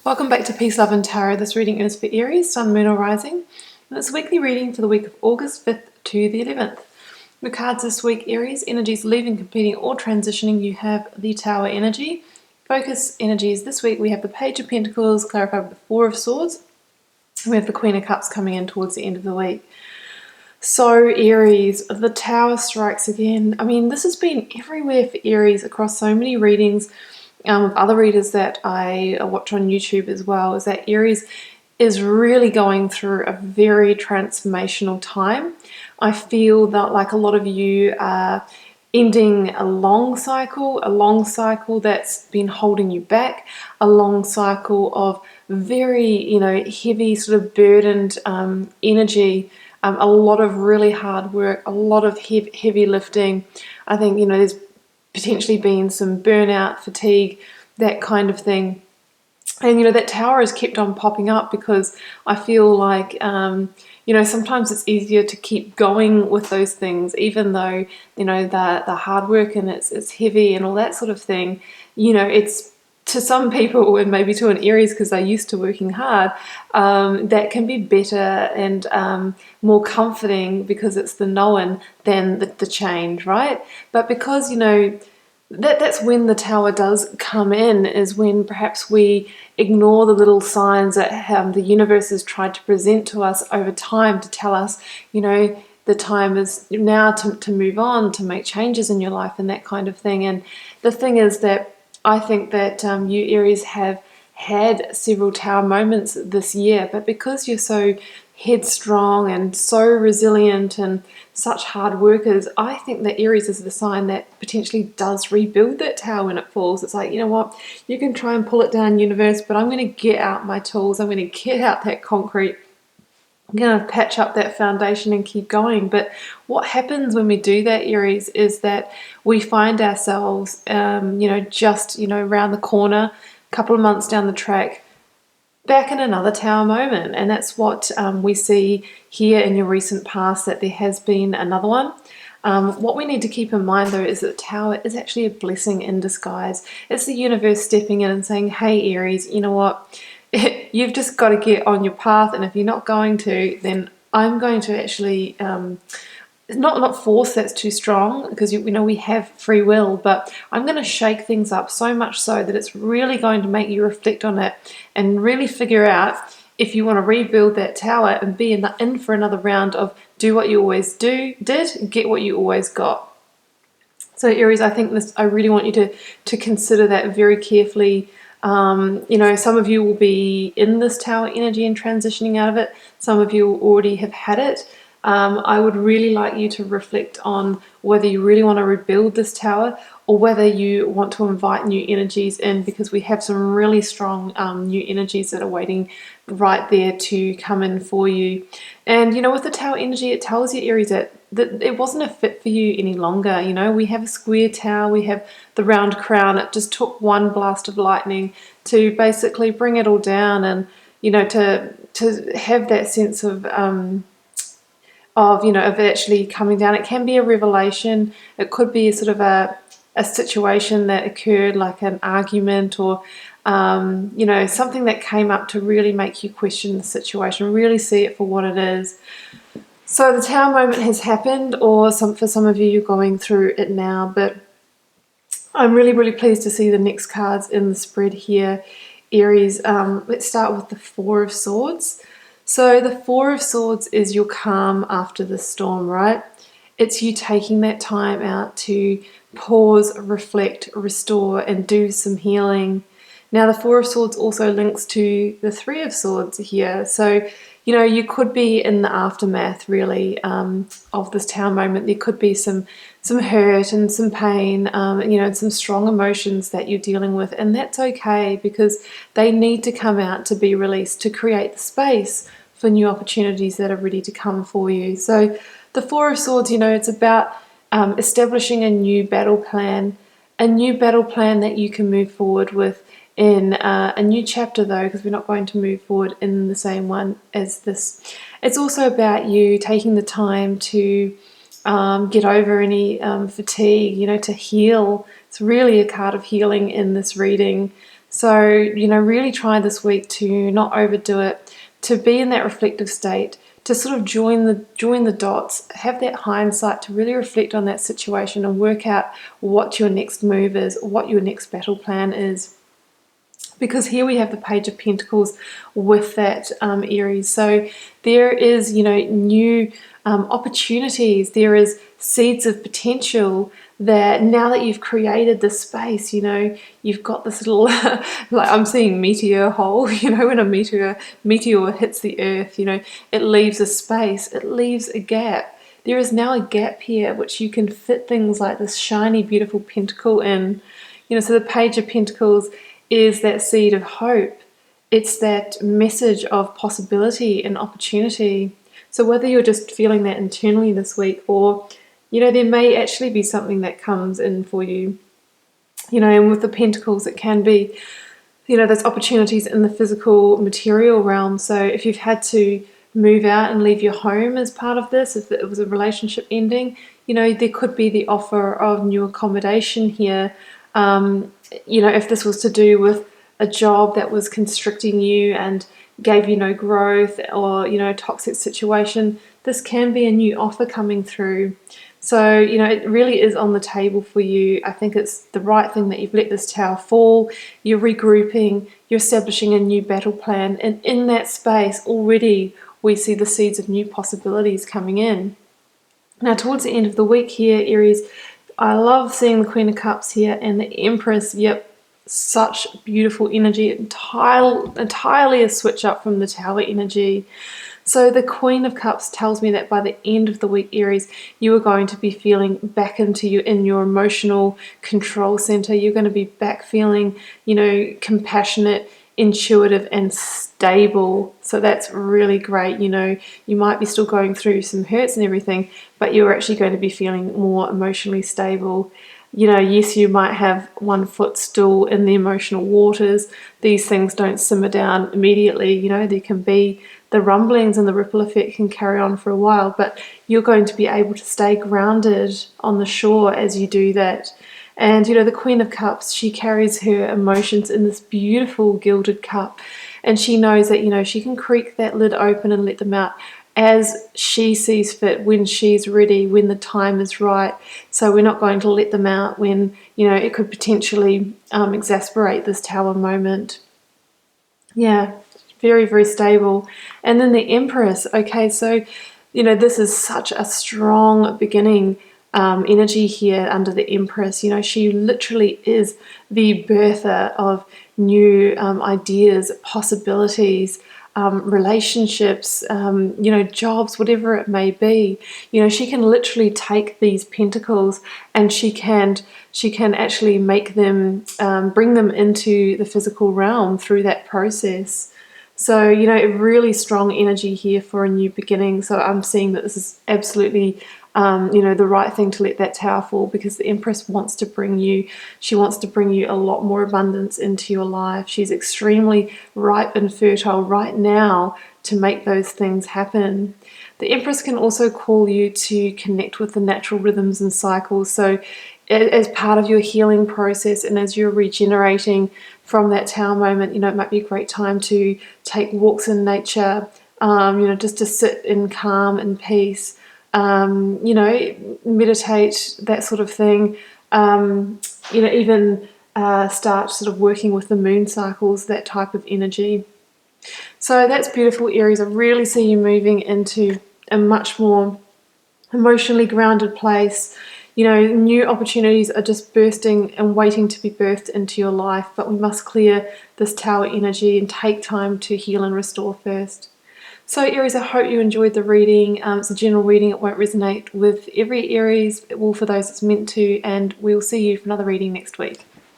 Welcome back to Peace, Love and Tarot. This reading is for Aries, Sun, Moon or Rising. And it's a weekly reading for the week of August 5th to the 11th. The cards this week, Aries, energies leaving, completing or transitioning. You have the Tower energy. Focus energies this week, we have the Page of Pentacles, clarified with the Four of Swords. We have the Queen of Cups coming in towards the end of the week. So Aries, the Tower strikes again. I mean, this has been everywhere for Aries across so many readings. With other readers that I watch on YouTube as well, is that Aries is really going through a very transformational time. I feel that like a lot of you are ending a long cycle that's been holding you back, a long cycle of very, heavy sort of burdened energy, a lot of really hard work, a lot of heavy lifting. I think, there's potentially been some burnout, fatigue, that kind of thing. And, that Tower has kept on popping up because I feel like, sometimes it's easier to keep going with those things, even though, the hard work and it's heavy and all that sort of thing. It's to some people, and maybe to an Aries because they're used to working hard, that can be better and more comforting because it's the known than the change, right? But because, that's when the Tower does come in, is when perhaps we ignore the little signs that the universe has tried to present to us over time to tell us, the time is now to move on, to make changes in your life and that kind of thing. And the thing is that I think that you Aries have had several Tower moments this year, but because you're so headstrong and so resilient and such hard workers, I think that Aries is the sign that potentially does rebuild that Tower when it falls. It's like, you know what, you can try and pull it down, universe, but I'm going to get out my tools, I'm going to get out that concrete, I'm going to patch up that foundation and keep going. But what happens when we do that, Aries, is that we find ourselves, just, around the corner, a couple of months down the track, back in another Tower moment. And that's what we see here in your recent past, that there has been another one. What we need to keep in mind, though, is that the Tower is actually a blessing in disguise. It's the universe stepping in and saying, hey, Aries, you know what? You've just got to get on your path, and if you're not going to, then I'm going to actually not force, that's too strong, because we have free will, but I'm going to shake things up so much so that it's really going to make you reflect on it and really figure out if you want to rebuild that Tower and be in for another round of do what you always did, get what you always got. So Aries, I think I really want you to consider that very carefully. Some of you will be in this Tower energy and transitioning out of it. Some of you already have had it. I would really like you to reflect on whether you really want to rebuild this Tower or whether you want to invite new energies in, because we have some really strong new energies that are waiting right there to come in for you. And, with the Tower energy, it tells you, Aries, that it wasn't a fit for you any longer. We have a square Tower, we have the round crown. It just took one blast of lightning to basically bring it all down, and, to have that sense of it actually coming down. It can be a revelation. It could be sort of a situation that occurred, like an argument or, something that came up to really make you question the situation, really see it for what it is. So the Tower moment has happened, or for some of you, you're going through it now, but I'm really, really pleased to see the next cards in the spread here, Aries. Let's start with the Four of Swords. So the Four of Swords is your calm after the storm, right? It's you taking that time out to pause, reflect, restore, and do some healing. Now, the Four of Swords also links to the Three of Swords here. So, you could be in the aftermath, really, of this Tower moment. There could be some hurt and some pain, and some strong emotions that you're dealing with. And that's okay, because they need to come out to be released, to create the space for new opportunities that are ready to come for you. So the Four of Swords, it's about establishing a new battle plan that you can move forward with in a new chapter, though, because we're not going to move forward in the same one as this. It's also about you taking the time to get over any fatigue, to heal. It's really a card of healing in this reading. So, really try this week to not overdo it, to be in that reflective state, to sort of join the dots, have that hindsight to really reflect on that situation and work out what your next move is, what your next battle plan is. Because here we have the Page of Pentacles with that Aries. So there is, new opportunities. There is seeds of potential that now that you've created this space, you've got this little, like I'm seeing meteor hole, when a meteor hits the earth, it leaves a space, it leaves a gap. There is now a gap here which you can fit things like this shiny, beautiful pentacle in. So the Page of Pentacles is that seed of hope. It's that message of possibility and opportunity. So whether you're just feeling that internally this week, or there may actually be something that comes in for you, and with the pentacles it can be there's opportunities in the physical material realm. So if you've had to move out and leave your home as part of this, if it was a relationship ending, there could be the offer of new accommodation here. If this was to do with a job that was constricting you and gave you no growth, or a toxic situation, this can be a new offer coming through. So it really is on the table for you. I think it's the right thing that you've let this tower fall. You're regrouping, you're establishing a new battle plan, and in that space already we see the seeds of new possibilities coming in. Now towards the end of the week here, Aries, I love seeing the Queen of Cups here and the Empress. Yep, such beautiful energy. Entirely a switch up from the Tower energy. So the Queen of Cups tells me that by the end of the week, Aries, you are going to be feeling back in your emotional control center. You're going to be back feeling, compassionate, intuitive and stable. So that's really great. You might be still going through some hurts and everything, but you're actually going to be feeling more emotionally stable. Yes, you might have one foot still in the emotional waters. These things don't simmer down immediately. There can be the rumblings and the ripple effect can carry on for a while, but you're going to be able to stay grounded on the shore as you do that. And the Queen of Cups, she carries her emotions in this beautiful gilded cup, and she knows that she can creak that lid open and let them out as she sees fit, when she's ready, when the time is right. So we're not going to let them out when it could potentially exasperate this tower moment. Yeah, very, very stable. And then the Empress. Okay, so this is such a strong beginning energy here under the Empress. She literally is the birther of new ideas, possibilities, relationships, jobs, whatever it may be. She can literally take these pentacles and she can actually make them, bring them into the physical realm through that process. So, really strong energy here for a new beginning. So I'm seeing that this is absolutely the right thing to let that tower fall, because the Empress wants to bring you, a lot more abundance into your life. She's extremely ripe and fertile right now to make those things happen. The Empress can also call you to connect with the natural rhythms and cycles. So as part of your healing process and as you're regenerating from that tower moment, it might be a great time to take walks in nature, just to sit in calm and peace. Meditate, that sort of thing. Even start sort of working with the moon cycles, that type of energy. So that's beautiful, Aries. I really see you moving into a much more emotionally grounded place. New opportunities are just bursting and waiting to be birthed into your life, but we must clear this tower energy and take time to heal and restore first. So Aries, I hope you enjoyed the reading. It's a general reading. It won't resonate with every Aries. It will for those it's meant to, and we'll see you for another reading next week.